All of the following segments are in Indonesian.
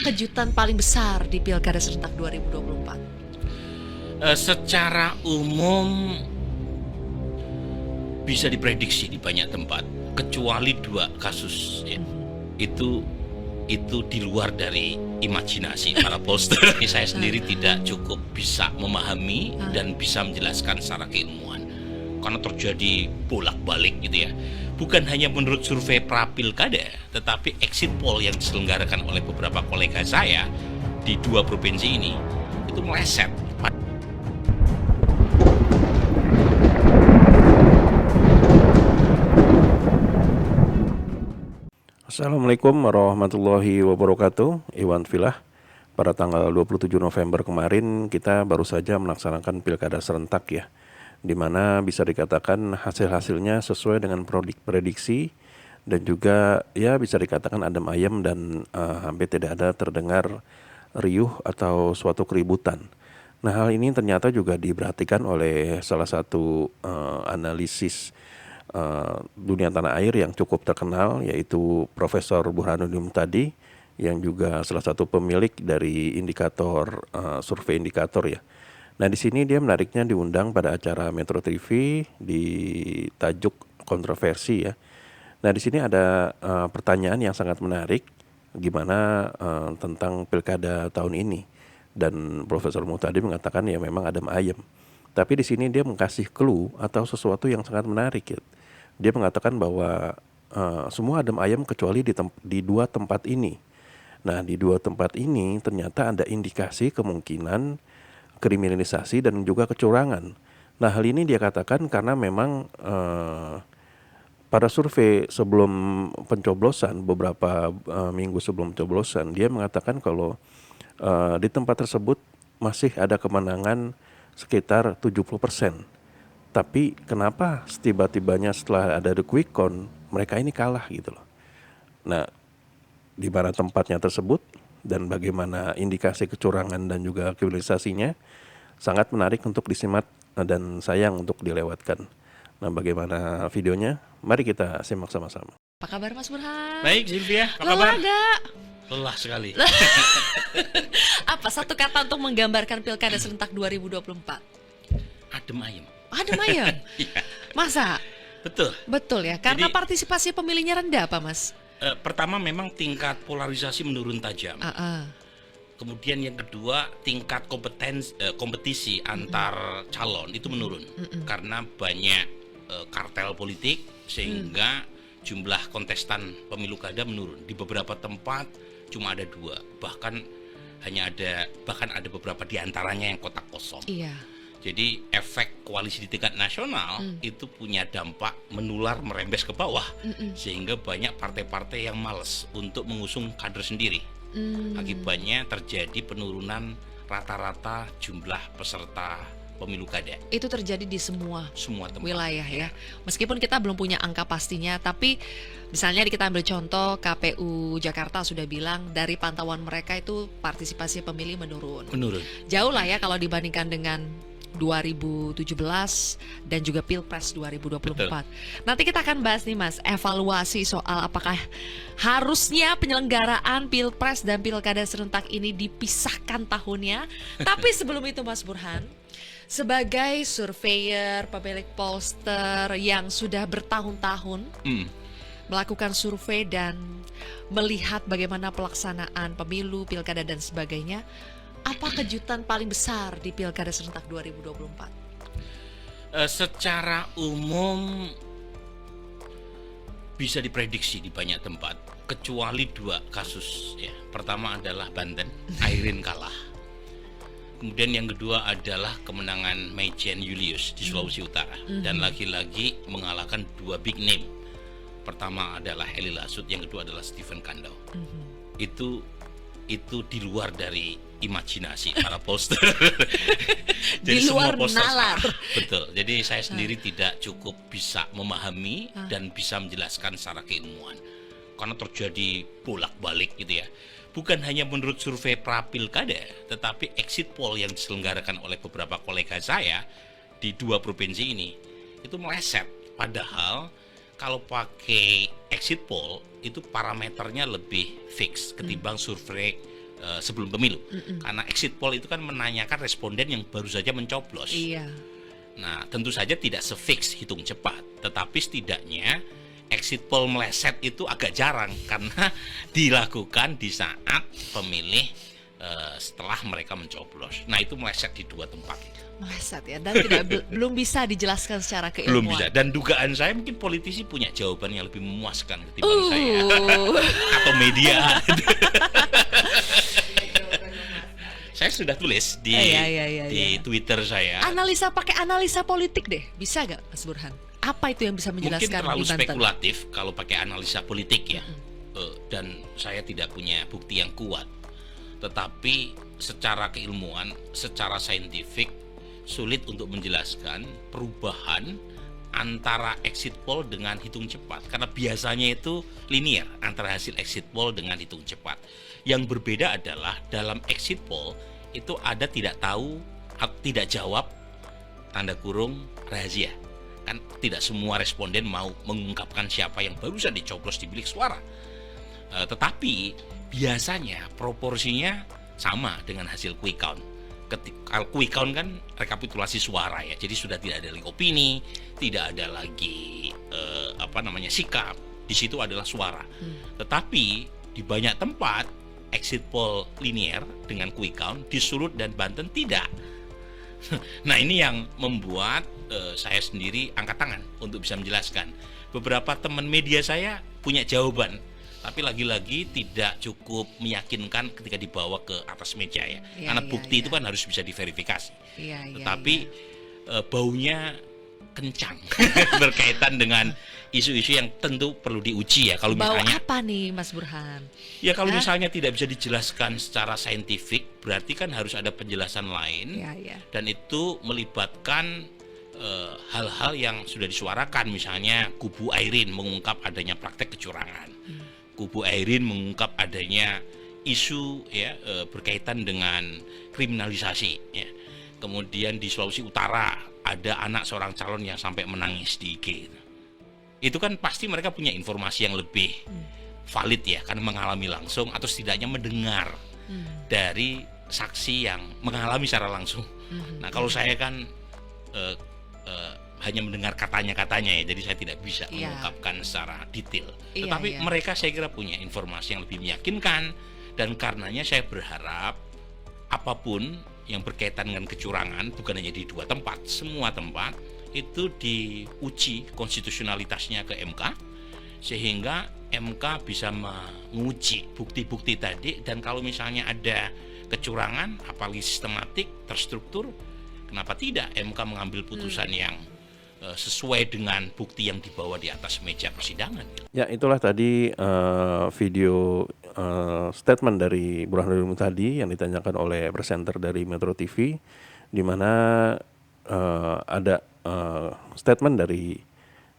kejutan paling besar di Pilkada serentak 2024? Secara umum bisa diprediksi di banyak tempat, kecuali 2 kasus ya. Itu di luar dari imajinasi para pollster. Saya sendiri tidak cukup bisa memahami dan bisa menjelaskan secara keilmuan, karena terjadi bolak-balik gitu ya. Bukan hanya menurut survei pra-pilkada, tetapi exit poll yang diselenggarakan oleh beberapa kolega saya di 2 provinsi ini itu meleset. Assalamualaikum warahmatullahi wabarakatuh. Iwan Filah. Pada tanggal 27 November kemarin kita baru saja melaksanakan pilkada serentak ya, di mana bisa dikatakan hasil-hasilnya sesuai dengan prediksi dan juga ya bisa dikatakan adem ayem dan hampir tidak ada terdengar riuh atau suatu keributan. Nah, hal ini ternyata juga diperhatikan oleh salah satu analisis dunia tanah air yang cukup terkenal, yaitu Profesor Burhanuddin Muhtadi, yang juga salah satu pemilik dari indikator survei indikator ya. Nah, di sini dia menariknya diundang pada acara Metro TV di tajuk kontroversi ya. Nah, di sini ada pertanyaan yang sangat menarik, gimana tentang pilkada tahun ini, dan Profesor Muhtadi mengatakan ya memang adem ayem. Tapi di sini dia mengasih clue atau sesuatu yang sangat menarik ya. Dia mengatakan bahwa semua adem ayem kecuali di 2 tempat ini. Nah, di 2 tempat ini ternyata ada indikasi kemungkinan kriminalisasi dan juga kecurangan. Nah, hal ini dia katakan karena memang pada survei sebelum pencoblosan, beberapa minggu sebelum pencoblosan, dia mengatakan kalau di tempat tersebut masih ada kemenangan sekitar 70%. Tapi kenapa tiba-tibanya setelah ada the quick count mereka ini kalah gitu loh. Nah, di mana tempatnya tersebut dan bagaimana indikasi kecurangan dan juga kriminalisasinya sangat menarik untuk disimak dan sayang untuk dilewatkan. Nah, bagaimana videonya? Mari kita simak sama-sama. Apa kabar Mas Burhan? Baik, Sylvia, apa Lelah kabar? gak? Lelah sekali. Apa satu kata untuk menggambarkan Pilkada serentak 2024? Adem ayem. Adem ayem? Iya, Masa? betul. Betul ya, karena Jadi, partisipasi pemilihnya rendah apa Mas? Pertama memang tingkat polarisasi menurun tajam. Kemudian yang kedua, tingkat kompetisi antar calon itu menurun karena banyak kartel politik, sehingga jumlah kontestan pemilu kada menurun. Di beberapa tempat cuma ada 2, bahkan ada beberapa diantaranya yang kotak kosong. Iya. Jadi efek koalisi di tingkat nasional itu punya dampak menular merembes ke bawah, sehingga banyak partai-partai yang malas untuk mengusung kader sendiri. Akibatnya terjadi penurunan rata-rata jumlah peserta pemilu kada. Itu terjadi di semua tempat, wilayah ya. Meskipun kita belum punya angka pastinya, tapi misalnya kita ambil contoh KPU Jakarta sudah bilang dari pantauan mereka itu partisipasi pemilih menurun. Jauh lah ya kalau dibandingkan dengan 2017 dan juga Pilpres 2024. Betul. Nanti kita akan bahas nih Mas, evaluasi soal apakah harusnya penyelenggaraan Pilpres dan Pilkada serentak ini dipisahkan tahunnya. Tapi sebelum itu Mas Burhan, sebagai surveyor, pemilik pollster yang sudah bertahun-tahun melakukan survei dan melihat bagaimana pelaksanaan pemilu, pilkada dan sebagainya, apa kejutan paling besar di Pilkada serentak 2024? Secara umum bisa diprediksi di banyak tempat, kecuali 2 kasus ya. Pertama adalah Banten, Airin kalah. Kemudian yang kedua adalah kemenangan Maijen Julius di Sulawesi Utara, dan lagi-lagi mengalahkan 2 big name. Pertama adalah Heli Lasut, yang kedua adalah Stephen Kandau. Itu di luar dari imajinasi para pollster. Di luar nalar. Betul. Jadi saya sendiri tidak cukup bisa memahami dan bisa menjelaskan secara keilmuan, karena terjadi bolak-balik gitu ya. Bukan hanya menurut survei pra-pilkada, tetapi exit poll yang diselenggarakan oleh beberapa kolega saya di 2 provinsi ini itu meleset. Padahal kalau pakai exit poll itu parameternya lebih fix ketimbang survei sebelum pemilu. Karena exit poll itu kan menanyakan responden yang baru saja mencoblos. Iya. Nah, tentu saja tidak se-fix hitung cepat, tetapi setidaknya exit poll meleset itu agak jarang karena dilakukan di saat pemilih setelah mereka mencoblos. Nah, itu meleset di 2 tempat. Meleset ya, dan belum bisa dijelaskan secara keilmuan. Belum bisa. Dan dugaan saya mungkin politisi punya jawaban yang lebih memuaskan ketimbang saya atau media. Saya sudah tulis di Twitter saya. Pakai analisa politik deh, bisa gak Mas Burhan? Apa itu yang bisa menjelaskan? Mungkin terlalu spekulatif kalau pakai analisa politik ya. Dan saya tidak punya bukti yang kuat. Tetapi secara keilmuan, secara saintifik sulit untuk menjelaskan perubahan antara exit poll dengan hitung cepat, karena biasanya itu linear antara hasil exit poll dengan hitung cepat. Yang berbeda adalah dalam exit poll itu ada tidak tahu, tidak jawab, tanda kurung rahasia. Kan tidak semua responden mau mengungkapkan siapa yang barusan dicoblos di bilik suara. Tetapi biasanya proporsinya sama dengan hasil quick count. Kalau quick count kan rekapitulasi suara ya, jadi sudah tidak ada lagi opini, tidak ada lagi sikap, di situ adalah suara. Tetapi di banyak tempat exit poll linear dengan quick count di Sulut dan Banten tidak. Nah, ini yang membuat saya sendiri angkat tangan untuk bisa menjelaskan. Beberapa teman media saya punya jawaban, tapi lagi-lagi tidak cukup meyakinkan ketika dibawa ke atas meja ya. Karena bukti itu kan harus bisa diverifikasi. Tetapi baunya kencang berkaitan dengan isu-isu yang tentu perlu diuji ya. Kalau bau misalnya apa nih Mas Burhan? Ya kalau misalnya tidak bisa dijelaskan secara saintifik, berarti kan harus ada penjelasan lain. Dan itu melibatkan hal-hal yang sudah disuarakan, misalnya kubu Airin mengungkap adanya praktek kecurangan. Kubu Airin mengungkap adanya isu ya berkaitan dengan kriminalisasi ya. Kemudian di Sulawesi Utara ada anak seorang calon yang sampai menangis di IG. Itu kan pasti mereka punya informasi yang lebih valid ya, karena mengalami langsung atau setidaknya mendengar dari saksi yang mengalami secara langsung. Nah, kalau saya kan hanya mendengar katanya ya, jadi saya tidak bisa mengungkapkan secara detail. Tetapi mereka saya kira punya informasi yang lebih meyakinkan, dan karenanya saya berharap apapun yang berkaitan dengan kecurangan, bukan hanya di 2 tempat, semua tempat itu diuji konstitusionalitasnya ke MK, sehingga MK bisa menguji bukti-bukti tadi. Dan kalau misalnya ada kecurangan, apalagi sistematik, terstruktur, kenapa tidak MK mengambil putusan yang sesuai dengan bukti yang dibawa di atas meja persidangan. Ya, itulah tadi video statement dari Burhanuddin Muhtadi yang ditanyakan oleh presenter dari Metro TV, di mana ada statement dari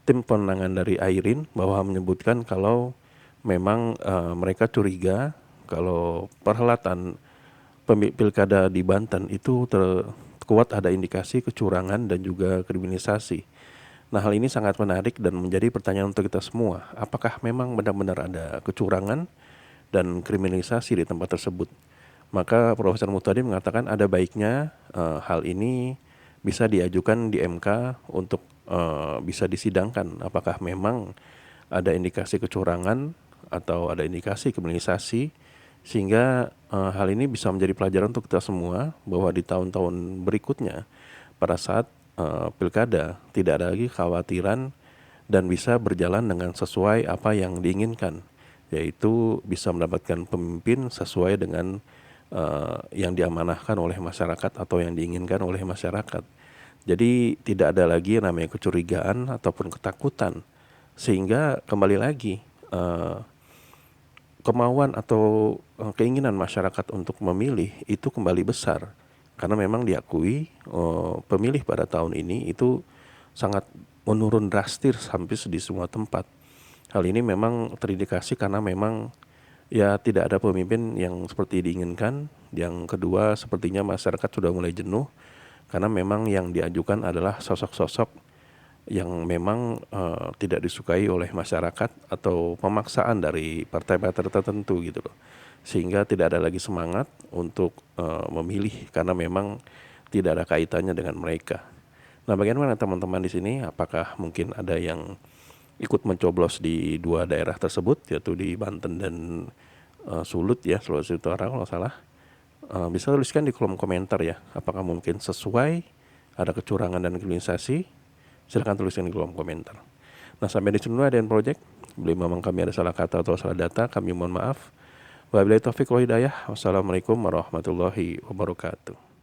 tim pemenangan dari Airin bahwa menyebutkan kalau memang mereka curiga kalau perhelatan pilkada di Banten itu kuat ada indikasi kecurangan dan juga kriminalisasi. Nah, hal ini sangat menarik dan menjadi pertanyaan untuk kita semua. Apakah memang benar-benar ada kecurangan dan kriminalisasi di tempat tersebut? Maka Profesor Muhtadi mengatakan ada baiknya hal ini bisa diajukan di MK untuk bisa disidangkan. Apakah memang ada indikasi kecurangan atau ada indikasi kriminalisasi, sehingga hal ini bisa menjadi pelajaran untuk kita semua bahwa di tahun-tahun berikutnya pada saat pilkada tidak ada lagi kekhawatiran dan bisa berjalan dengan sesuai apa yang diinginkan, yaitu bisa mendapatkan pemimpin sesuai dengan yang diamanahkan oleh masyarakat atau yang diinginkan oleh masyarakat. Jadi tidak ada lagi yang namanya kecurigaan ataupun ketakutan, sehingga kembali lagi kemauan atau keinginan masyarakat untuk memilih itu kembali besar, karena memang diakui pemilih pada tahun ini itu sangat menurun drastis hampir di semua tempat. Hal ini memang terindikasi karena memang ya tidak ada pemimpin yang seperti diinginkan. Yang kedua, sepertinya masyarakat sudah mulai jenuh karena memang yang diajukan adalah sosok-sosok yang memang tidak disukai oleh masyarakat atau pemaksaan dari partai-partai tertentu gitu loh. sehingga tidak ada lagi semangat untuk memilih karena memang tidak ada kaitannya dengan mereka. Nah, bagaimana teman-teman di sini? Apakah mungkin ada yang ikut mencoblos di 2 daerah tersebut, yaitu di Banten dan Sulut ya, Sulawesi Utara kalau salah? Bisa tuliskan di kolom komentar ya. Apakah mungkin sesuai, ada kecurangan dan kriminalisasi? Silahkan tuliskan di kolom komentar. Nah, sampai di sini ADN Project. Bila memang kami ada salah kata atau salah data, kami mohon maaf. Wabillahi taufiq wal hidayah. Wassalamualaikum warahmatullahi wabarakatuh.